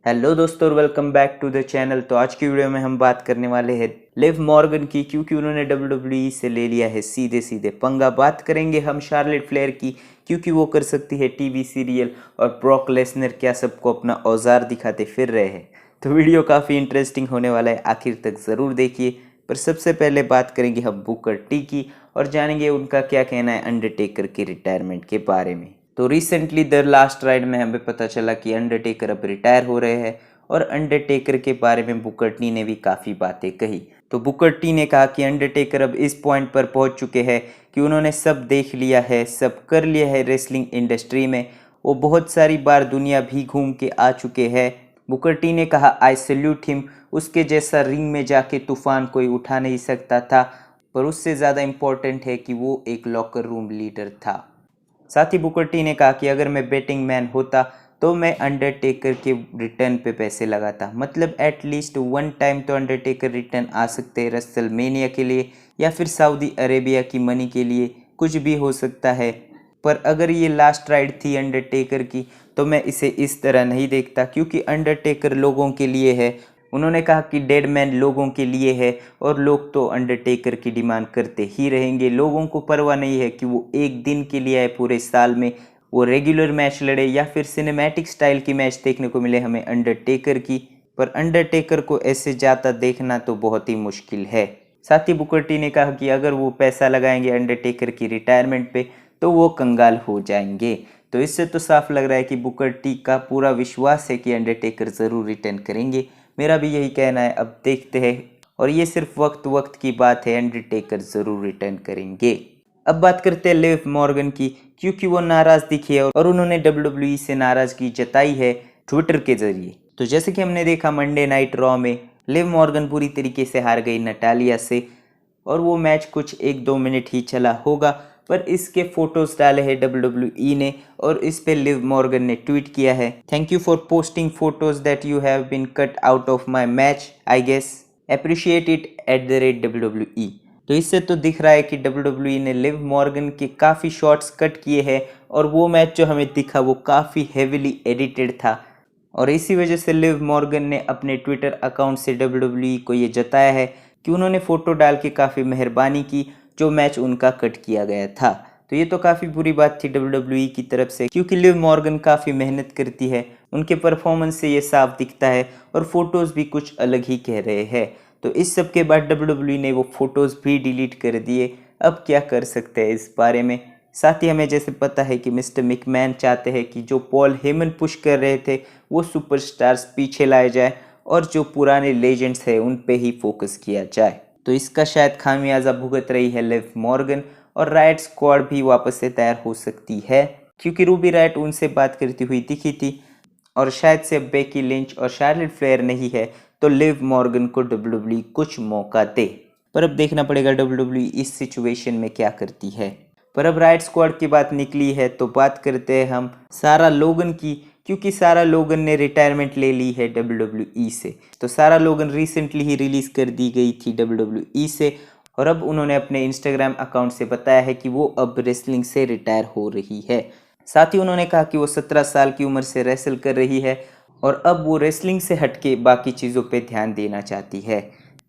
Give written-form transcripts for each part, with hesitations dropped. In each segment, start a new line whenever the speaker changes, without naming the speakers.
Hello दोस्तों और welcome back to the channel. तो आज की वीडियो में हम बात करने वाले हैं लिव मॉर्गन की, क्योंकि उन्होंने WWE से ले लिया है सीधे सीधे पंगा। बात करेंगे हम शार्लेट फ्लेयर की, क्योंकि वो कर सकती है टीवी सीरियल, और ब्रॉक लेसनर क्या सबको अपना औजार दिखाते फिर रहे हैं। तो वीडियो काफ़ी इंटरेस्टिंग होने वाला है, आखिर तक ज़रूर देखिए। पर सबसे पहले बात करेंगे हम बुकर टी की और जानेंगे उनका क्या कहना है अंडरटेकर के रिटायरमेंट के बारे में। तो रिसेंटली द लास्ट राइड में हमें पता चला कि अंडरटेकर अब रिटायर हो रहे हैं, और अंडरटेकर के बारे में बुकर टी ने भी काफ़ी बातें कही। तो बुकर टी ने कहा कि अंडरटेकर अब इस पॉइंट पर पहुंच चुके हैं कि उन्होंने सब देख लिया है, सब कर लिया है रेसलिंग इंडस्ट्री में। वो बहुत सारी बार दुनिया भी घूम के आ चुके हैं। बुकर टी ने कहा, आई सल्यूट हिम। उसके जैसा रिंग में जाके तूफान कोई उठा नहीं सकता था, पर उससे ज़्यादा इम्पोर्टेंट है कि वो एक लॉकर रूम लीडर था। साथ ही बुकर टी ने कहा कि अगर मैं बेटिंग मैन होता तो मैं अंडरटेकर के रिटर्न पे पैसे लगाता। मतलब एटलीस्ट वन टाइम तो अंडरटेकर रिटर्न आ सकते हैं रेसलमेनिया के लिए, या फिर सऊदी अरेबिया की मनी के लिए, कुछ भी हो सकता है। पर अगर ये लास्ट राइड थी अंडरटेकर की, तो मैं इसे इस तरह नहीं देखता, क्योंकि अंडरटेकर लोगों के लिए है। उन्होंने कहा कि डेड मैन लोगों के लिए है, और लोग तो अंडरटेकर की डिमांड करते ही रहेंगे। लोगों को परवाह नहीं है कि वो एक दिन के लिए आए, पूरे साल में वो रेगुलर मैच लड़े या फिर सिनेमैटिक स्टाइल की मैच देखने को मिले हमें अंडरटेकर की। पर अंडरटेकर को ऐसे जाता देखना तो बहुत ही मुश्किल है। साथ ही बुकर टी ने कहा कि अगर वो पैसा लगाएंगे अंडरटेकर की रिटायरमेंट पे, तो वो कंगाल हो जाएंगे। तो इससे तो साफ लग रहा है कि बुकर टी का पूरा विश्वास है कि अंडरटेकर ज़रूर रिटर्न करेंगे। मेरा भी यही कहना है, अब देखते हैं। और ये सिर्फ वक्त की बात है, अंडरटेकर ज़रूर रिटर्न करेंगे। अब बात करते हैं लिव मॉर्गन की, क्योंकि वो नाराज़ दिखी है और उन्होंने WWE से नाराज़गी जताई है ट्विटर के ज़रिए। तो जैसे कि हमने देखा मंडे नाइट रॉ में लिव मॉर्गन पूरी तरीके से हार गई नटालिया से, और वो मैच कुछ 1-2 मिनट ही चला होगा। पर इसके फोटोज डाले हैं WWE ने, और इस पे लिव मॉर्गन ने ट्वीट किया है, thank you for posting photos that you have been cut out of my match, I guess appreciate it @WWE। तो इससे तो दिख रहा है कि WWE ने लिव मॉर्गन के काफ़ी शॉट्स कट किए हैं, और वो मैच जो हमें दिखा वो काफ़ी हेविली एडिटेड था। और इसी वजह से लिव मॉर्गन ने अपने ट्विटर अकाउंट से WWE को ये जताया है कि उन्होंने फ़ोटो डाल के काफ़ी मेहरबानी की, जो मैच उनका कट किया गया था। तो ये तो काफ़ी बुरी बात थी WWE की तरफ से, क्योंकि लिव मॉर्गन काफ़ी मेहनत करती है, उनके परफॉर्मेंस से ये साफ दिखता है, और फोटोज़ भी कुछ अलग ही कह रहे हैं। तो इस सब के बाद WWE ने वो फ़ोटोज़ भी डिलीट कर दिए। अब क्या कर सकते हैं इस बारे में। साथ ही हमें जैसे पता है कि मिस्टर मिकमैन चाहते हैं कि जो पॉल हेमन पुश कर रहे थे वो सुपरस्टार्स पीछे लाए जाए, और जो पुराने लेजेंड्स हैं उन पे ही फोकस किया जाए। तो इसका शायद खामियाजा भुगत रही है लिव मॉर्गन, और राइट स्क्वाड भी वापस से तैयार हो सकती है, क्योंकि रूबी राइट उनसे बात करती हुई दिखी थी। और शायद से अब बेकी लिंच और शार्लेट फ्लेयर नहीं है, तो लिव मॉर्गन को WWE कुछ मौका दे। पर अब देखना पड़ेगा WWE इस सिचुएशन में क्या करती है। पर अब राइट स्क्वाड की बात निकली है, तो बात करते हैं हम सारा लोगन की, क्योंकि सारा लोगन ने रिटायरमेंट ले ली है WWE से। तो सारा लोगन रिसेंटली ही रिलीज कर दी गई थी WWE से, और अब उन्होंने अपने इंस्टाग्राम अकाउंट से बताया है कि वो अब रेसलिंग से रिटायर हो रही है। साथ ही उन्होंने कहा कि वो 17 साल की उम्र से रेसल कर रही है, और अब वो रेसलिंग से हटके बाकी चीज़ों पे ध्यान देना चाहती है।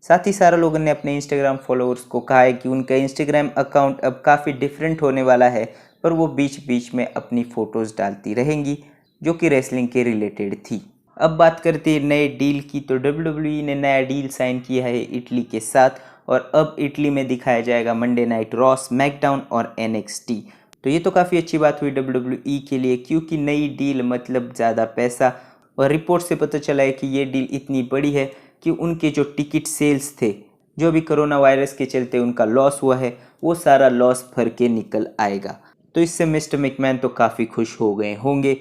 साथ ही सारा लोगों ने अपने इंस्टाग्राम फॉलोअर्स को कहा है कि उनका इंस्टाग्राम अकाउंट अब काफ़ी डिफरेंट होने वाला है, पर वो बीच बीच में अपनी फ़ोटोज़ डालती रहेंगी जो कि रेसलिंग के रिलेटेड थी। अब बात करते हैं नए डील की, तो WWE ने नया डील साइन किया है इटली के साथ, और अब इटली में दिखाया जाएगा मंडे नाइट रॉ, स्मैकडाउन और NXT। तो ये तो काफ़ी अच्छी बात हुई WWE के लिए, क्योंकि नई डील मतलब ज़्यादा पैसा। और रिपोर्ट से पता चला है कि ये डील इतनी बड़ी है कि उनके जो टिकट सेल्स थे, जो अभी कोरोना वायरस के चलते उनका लॉस हुआ है, वो सारा लॉस भर के निकल आएगा। तो इससे मिस्टर मैकमैन तो काफ़ी खुश हो गए होंगे।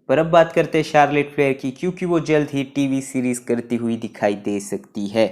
पर अब बात करते हैं शार्लेट फ्लेयर की, क्योंकि वो जल्द ही टीवी सीरीज़ करती हुई दिखाई दे सकती है।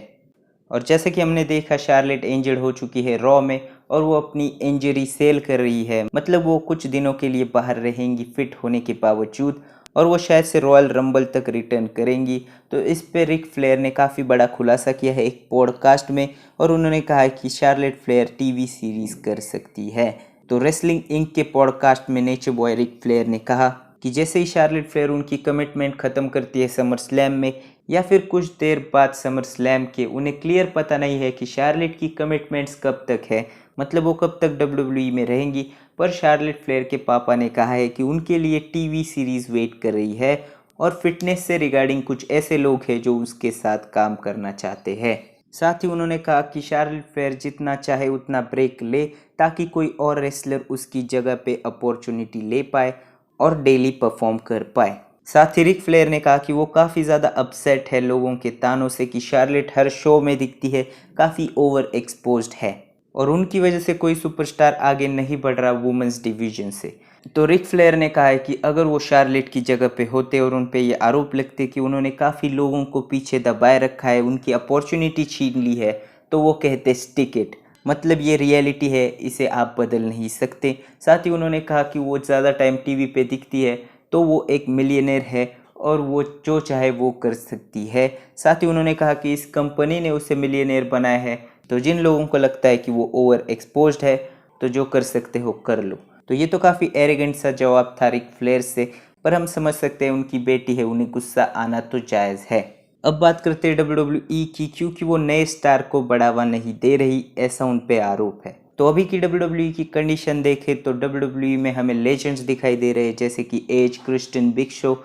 और जैसे कि हमने देखा, शार्लेट इंजर्ड हो चुकी है रॉ में, और वो अपनी इंजरी सेल कर रही है। मतलब वो कुछ दिनों के लिए बाहर रहेंगी फिट होने के बावजूद, और वो शायद से रॉयल रंबल तक रिटर्न करेंगी। तो इस पे रिक फ्लेयर ने काफ़ी बड़ा खुलासा किया है एक पॉडकास्ट में, और उन्होंने कहा है कि शार्लेट फ्लेयर टीवी सीरीज़ कर सकती है। तो रेसलिंग इंक के पॉडकास्ट में नेचर बॉय रिक फ्लेयर ने कहा, कि जैसे ही शार्लेट फ्लेयर उनकी कमिटमेंट ख़त्म करती है समर स्लैम में या फिर कुछ देर बाद समर स्लैम के, उन्हें क्लियर पता नहीं है कि शार्लेट की कमिटमेंट्स कब तक है, मतलब वो कब तक WWE में रहेंगी। पर शार्लेट फ्लेयर के पापा ने कहा है कि उनके लिए टीवी सीरीज़ वेट कर रही है और फिटनेस से रिगार्डिंग कुछ ऐसे लोग हैं जो उसके साथ काम करना चाहते हैं। साथ ही उन्होंने कहा कि शार्लेट फ्लेयर जितना चाहे उतना ब्रेक ले ताकि कोई और रेसलर उसकी जगह पे अपॉर्चुनिटी ले पाए और डेली परफॉर्म कर पाए। साथ ही रिक फ्लेयर ने कहा कि वो काफ़ी ज़्यादा अपसेट है लोगों के तानों से कि शार्लेट हर शो में दिखती है, काफ़ी ओवर एक्सपोज्ड है और उनकी वजह से कोई सुपरस्टार आगे नहीं बढ़ रहा वुमेंस डिवीजन से। तो रिक फ्लेयर ने कहा है कि अगर वो शार्लेट की जगह पे होते और उन पे ये आरोप लगते कि उन्होंने काफ़ी लोगों को पीछे दबाए रखा है, उनकी अपॉर्चुनिटी छीन ली है, तो वो कहते स्टिक इट, मतलब ये रियलिटी है, इसे आप बदल नहीं सकते। साथ ही उन्होंने कहा कि वो ज़्यादा टाइम टीवी पे दिखती है तो वो एक मिलियनेयर है और वो जो चाहे वो कर सकती है। साथ ही उन्होंने कहा कि इस कंपनी ने उसे मिलियनेयर बनाया है, तो जिन लोगों को लगता है कि वो ओवर एक्सपोज्ड है तो जो कर सकते हो कर लो। तो ये तो काफ़ी एरोगेंट सा जवाब था रिक फ्लेयर से, पर हम समझ सकते हैं उनकी बेटी है, उन्हें गुस्सा आना तो जायज़ है। अब बात करते हैं WWE की, क्योंकि वो नए स्टार को बढ़ावा नहीं दे रही, ऐसा उन पे आरोप है। तो अभी की WWE की कंडीशन देखें तो WWE में हमें लेजेंड्स दिखाई दे रहे हैं जैसे कि एज, क्रिस्टियन, बिग शो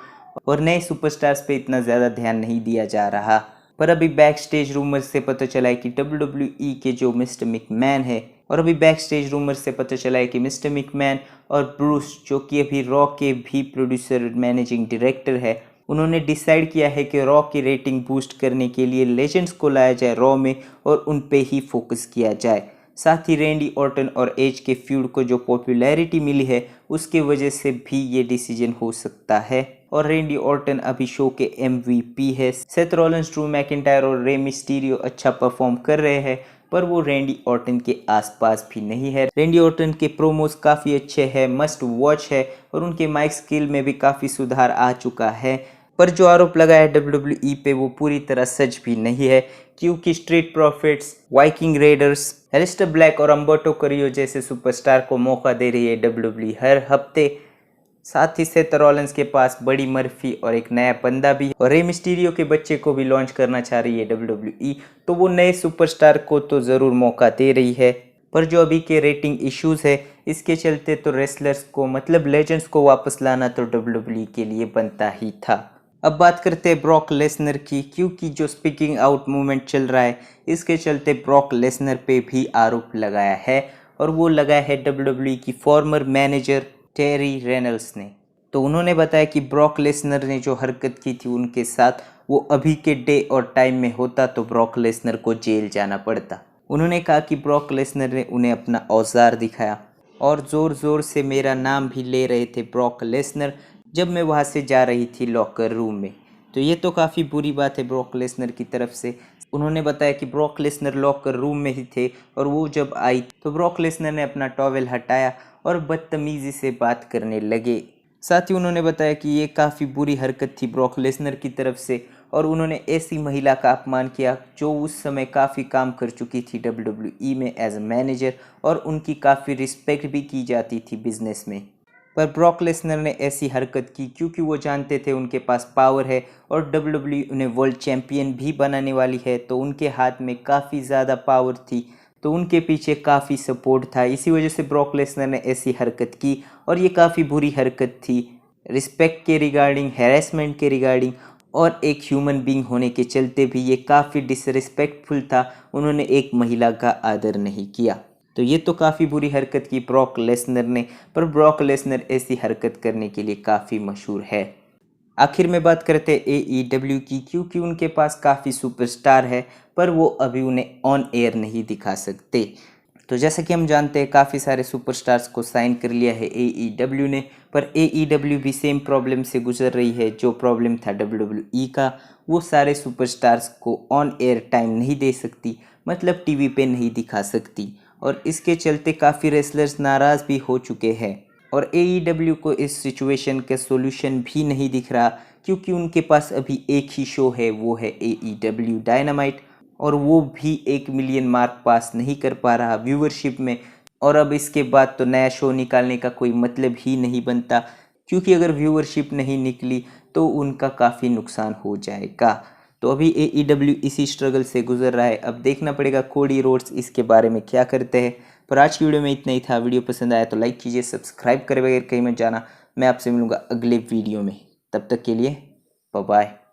और नए सुपरस्टार्स पे इतना ज़्यादा ध्यान नहीं दिया जा रहा। पर अभी बैक स्टेज रूमर्स से पता चला है कि WWE के जो मिस्टर मिकमैन है, और अभी बैक स्टेज रूमर्स से पता चला है कि मिस्टर मिकमैन और ब्रूस, जो कि अभी रॉ के भी प्रोड्यूसर मैनेजिंग डायरेक्टर है, उन्होंने डिसाइड किया है कि रॉ की रेटिंग बूस्ट करने के लिए लेजेंड्स को लाया जाए रॉ में और उन पे ही फोकस किया जाए। साथ ही रैंडी ऑर्टन और एज के फ्यूड को जो पॉपुलैरिटी मिली है उसकी वजह से भी ये डिसीजन हो सकता है। और रैंडी ऑर्टन अभी शो के MVP है। सेथ रॉलिंस, ड्रू मैकिंटायर और रे मिस्टीरियो अच्छा परफॉर्म कर रहे हैं, पर वो रैंडी ऑर्टन के आसपास भी नहीं है। रैंडी ऑर्टन के प्रोमोस काफ़ी अच्छे हैं, मस्ट वॉच है और उनके माइक स्किल में भी काफ़ी सुधार आ चुका है। पर जो आरोप लगा है WWE पे वो पूरी तरह सच भी नहीं है, क्योंकि Street Profits, Viking Raiders, Aleister Black और अम्बर्टो करियो जैसे सुपरस्टार को मौका दे रही है WWE हर हफ्ते। साथ ही सेथ रॉलिंस के पास बड़ी मर्फी और एक नया बंदा भी है और रे मिस्टीरियो के बच्चे को भी लॉन्च करना चाह रही है WWE, तो वो नए सुपरस्टार को तो ज़रूर मौका दे रही है। पर जो अभी के रेटिंग इश्यूज़ है इसके चलते तो रेसलर्स को, मतलब लेजेंड्स को वापस लाना तो WWE के लिए बनता ही था। अब बात करते हैं ब्रॉक लेसनर की, क्योंकि जो स्पीकिंग आउट मूवमेंट चल रहा है इसके चलते ब्रॉक लेसनर पे भी आरोप लगाया है और वो लगाया है WWE की फॉर्मर मैनेजर टेरी रेनल्स ने। तो उन्होंने बताया कि ब्रॉक लेसनर ने जो हरकत की थी उनके साथ, वो अभी के डे और टाइम में होता तो ब्रॉक लेसनर को जेल जाना पड़ता। उन्होंने कहा कि ब्रॉक लेसनर ने उन्हें अपना औजार दिखाया और ज़ोर ज़ोर से मेरा नाम भी ले रहे थे ब्रॉक लेसनर जब मैं वहाँ से जा रही थी लॉकर रूम में। तो ये तो काफ़ी बुरी बात है ब्रॉक लेसनर की तरफ से। उन्होंने बताया कि ब्रॉक लेसनर लॉकर रूम में ही थे और वो जब आई तो ब्रॉक लेसनर ने अपना टॉवेल हटाया और बदतमीज़ी से बात करने लगे। साथ ही उन्होंने बताया कि ये काफ़ी बुरी हरकत थी ब्रॉक लेसनर की तरफ से और उन्होंने ऐसी महिला का अपमान किया जो उस समय काफ़ी काम कर चुकी थी WWE में एज अ मैनेजर और उनकी काफ़ी रिस्पेक्ट भी की जाती थी बिजनेस में। पर ब्रॉक लेसनर ने ऐसी हरकत की क्योंकि वो जानते थे उनके पास पावर है और WWE उन्हें वर्ल्ड चैम्पियन भी बनाने वाली है, तो उनके हाथ में काफ़ी ज़्यादा पावर थी, तो उनके पीछे काफ़ी सपोर्ट था। इसी वजह से ब्रॉक लेसनर ने ऐसी हरकत की और ये काफ़ी बुरी हरकत थी, रिस्पेक्ट के रिगार्डिंग, हैरेसमेंट के रिगार्डिंग और एक ह्यूमन बीइंग होने के चलते भी ये काफ़ी डिसरिस्पेक्टफुल था। उन्होंने एक महिला का आदर नहीं किया, तो ये तो काफ़ी बुरी हरकत की ब्रॉक लेसनर ने। पर ब्रॉक लेसनर ऐसी हरकत करने के लिए काफ़ी मशहूर है। आखिर में बात करते हैं AEW की, क्योंकि उनके पास काफ़ी सुपरस्टार है पर वो अभी उन्हें ऑन एयर नहीं दिखा सकते। तो जैसा कि हम जानते हैं काफ़ी सारे सुपरस्टार्स को साइन कर लिया है AEW ने, पर AEW भी सेम प्रॉब्लम से गुजर रही है जो प्रॉब्लम था WWE का। वो सारे सुपरस्टार्स को ऑन एयर टाइम नहीं दे सकती, मतलब टीवी पे नहीं दिखा सकती, और इसके चलते काफ़ी रेसलर्स नाराज़ भी हो चुके हैं और AEW को इस सिचुएशन का सोल्यूशन भी नहीं दिख रहा, क्योंकि उनके पास अभी एक ही शो है, वो है AEW डायनामाइट, और वो भी 1 मिलियन मार्क पास नहीं कर पा रहा व्यूवरशिप में। और अब इसके बाद तो नया शो निकालने का कोई मतलब ही नहीं बनता। क्योंकि अगर व्यूअरशिप नहीं निकली तो उनका काफ़ी नुकसान हो जाएगा। तो अभी AEW इसी स्ट्रगल से गुजर रहा है। अब देखना पड़ेगा कोडी रोड्स इसके बारे में क्या करते हैं। पर आज की वीडियो में इतना ही था। वीडियो पसंद आया तो लाइक कीजिए, सब्सक्राइब करे बगैर कहीं मत जाना। मैं आपसे मिलूंगा अगले वीडियो में, तब तक के लिए बाय बाय।